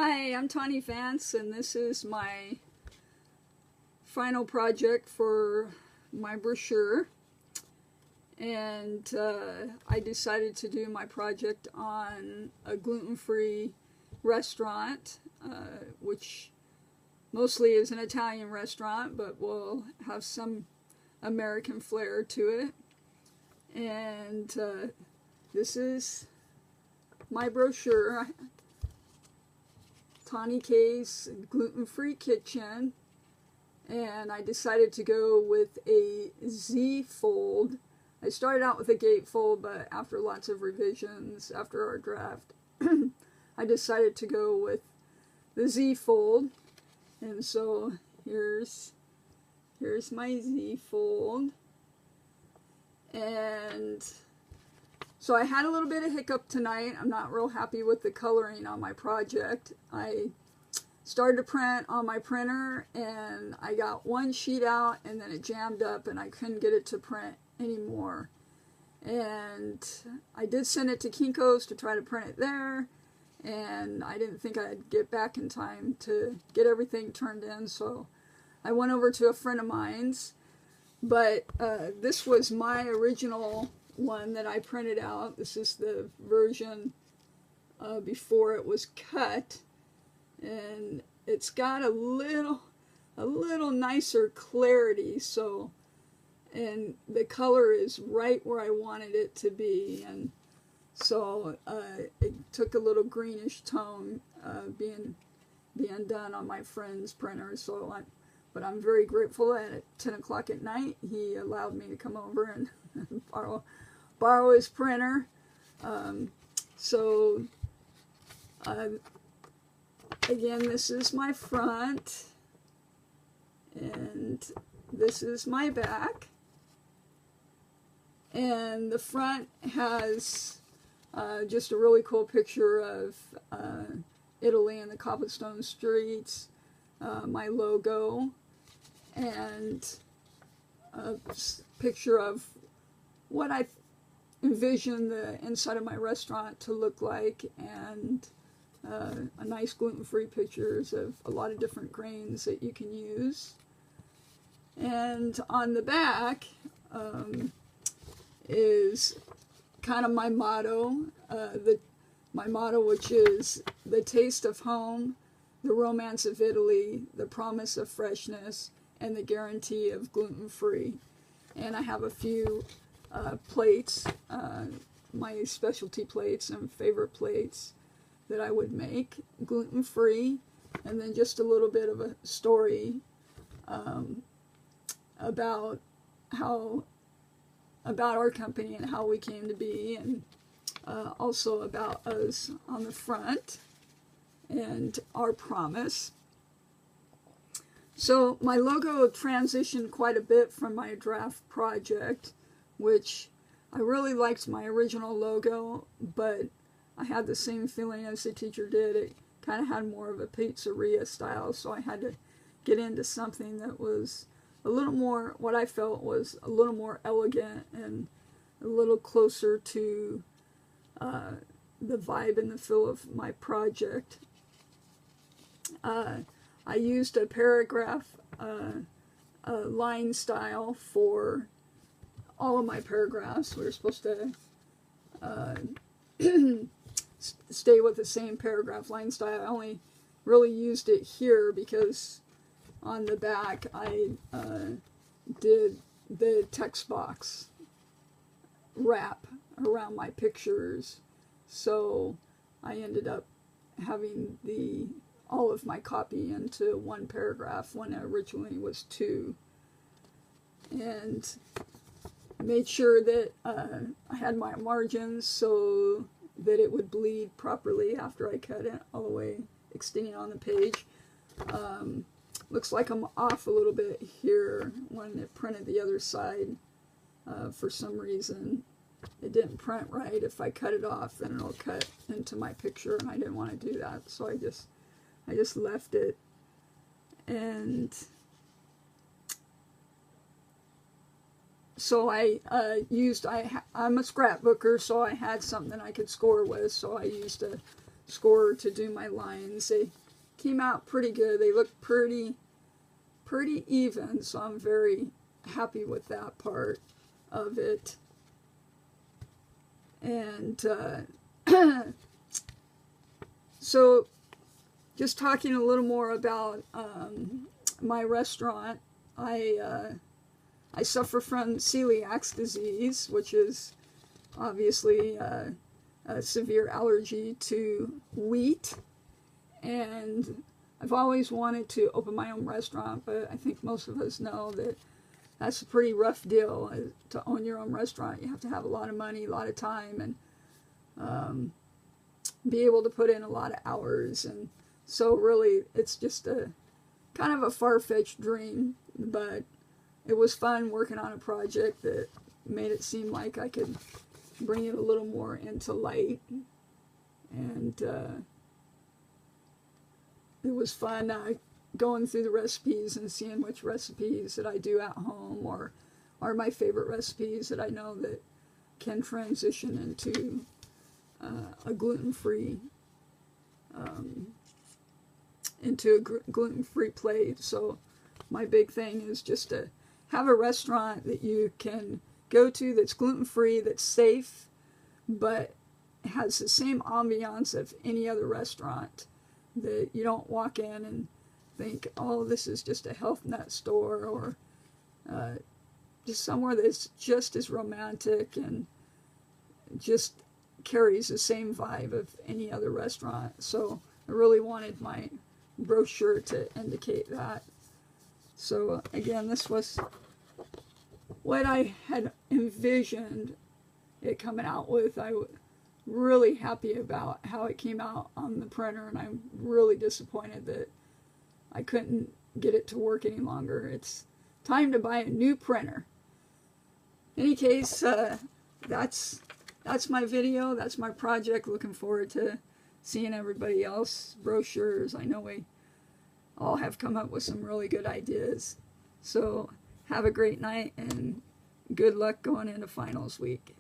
Hi, I'm Tawny Vance, and this is my final project for my brochure. And I decided to do my project on a gluten-free restaurant, which mostly is an Italian restaurant, but will have some American flair to it. And this is my brochure. Tawny K's gluten-free kitchen, and I decided to go with a Z fold. I started out with a gatefold, but after lots of revisions after our draft, I decided to go with the Z fold. And so here's my Z fold. And so I had a little bit of hiccup tonight. I'm not real happy with the coloring on my project. I started to print on my printer and I got one sheet out and then it jammed up and I couldn't get it to print anymore. And I did send it to Kinko's to try to print it there, and I didn't think I'd get back in time to get everything turned in, so I went over to a friend of mine's. But this was my original one that I printed out. This is the version before it was cut, and it's got a little nicer clarity, so, and the color is right where I wanted it to be, and so it took a little greenish tone being done on my friend's printer. So but I'm very grateful that at 10 o'clock at night he allowed me to come over and borrow his printer. Again, this is my front, and this is my back. And the front has just a really cool picture of Italy and the cobblestone streets, my logo, and a picture of what I envision the inside of my restaurant to look like, and a nice gluten-free pictures of a lot of different grains that you can use. And on the back is kind of my motto, which is the taste of home, the romance of Italy, the promise of freshness, and the guarantee of gluten-free. And I have a few plates, my specialty plates and favorite plates that I would make gluten-free, and then just a little bit of a story about our company and how we came to be, and also about us on the front and our promise. So my logo transitioned quite a bit from my draft project, which I really liked my original logo, but I had the same feeling as the teacher did. It kind of had more of a pizzeria style, so I had to get into something that was a little more, what I felt was a little more elegant and a little closer to the vibe and the feel of my project. I used a paragraph line style for all of my paragraphs. We were supposed to stay with the same paragraph line style. I only really used it here because on the back I did the text box wrap around my pictures, so I ended up having all of my copy into one paragraph when it originally was two, and made sure that I had my margins so that it would bleed properly after I cut it all the way, extending on the page. Looks like I'm off a little bit here when it printed the other side. For some reason it didn't print right. If I cut it off, then it'll cut into my picture, and I didn't want to do that, so I just left it. And so I'm a scrapbooker, so I had something I could score with, so I used a scorer to do my lines. They came out pretty good. They look pretty even, so I'm very happy with that part of it. And so just talking a little more about my restaurant, I suffer from celiac disease, which is obviously a severe allergy to wheat, and I've always wanted to open my own restaurant, but I think most of us know that that's a pretty rough deal. To own your own restaurant, you have to have a lot of money, a lot of time, and be able to put in a lot of hours. And so really it's just a kind of a far-fetched dream, but it was fun working on a project that made it seem like I could bring it a little more into light. And it was fun going through the recipes and seeing which recipes that I do at home or are my favorite recipes that I know that can transition into a gluten-free plate. So my big thing is just to have a restaurant that you can go to that's gluten-free, that's safe, but has the same ambiance of any other restaurant. That you don't walk in and think, oh, this is just a health nut store, or just somewhere that's just as romantic and just carries the same vibe of any other restaurant. So I really wanted my brochure to indicate that. So again, this was what I had envisioned it coming out with. I was really happy about how it came out on the printer, and I'm really disappointed that I couldn't get it to work any longer. It's time to buy a new printer. In any case, that's my video. That's my project. Looking forward to seeing everybody else brochures. I know we all have come up with some really good ideas. So have a great night and good luck going into finals week.